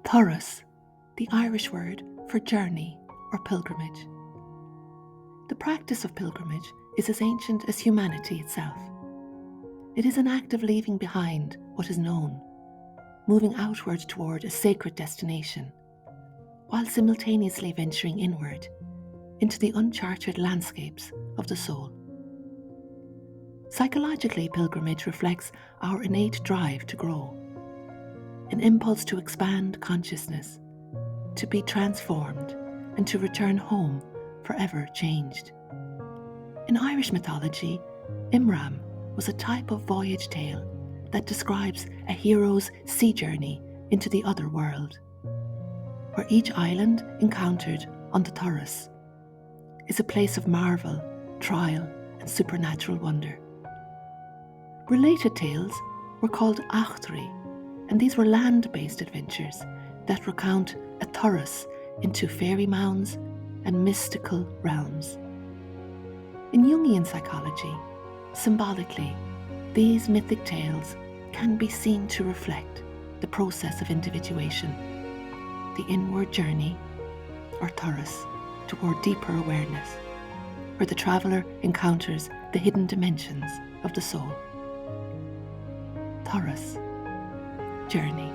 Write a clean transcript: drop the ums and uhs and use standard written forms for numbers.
Turas, the Irish word for journey or pilgrimage. The practice of pilgrimage is as ancient as humanity itself. It is an act of leaving behind what is known, moving outward toward a sacred destination, while simultaneously venturing inward into the uncharted landscapes of the soul. Psychologically, pilgrimage reflects our innate drive to grow, an impulse to expand consciousness, to be transformed, and to return home forever changed. In Irish mythology, Imran was a type of voyage tale that describes a hero's sea journey into the other world, where each island encountered on the Turas is a place of marvel, trial, and supernatural wonder. Related tales were called Achtri, and these were land-based adventures that recount a Turas into fairy mounds and mystical realms. In Jungian psychology, symbolically, these mythic tales can be seen to reflect the process of individuation, the inward journey, or Turas, toward deeper awareness, where the traveller encounters the hidden dimensions of the soul. Turas, journey.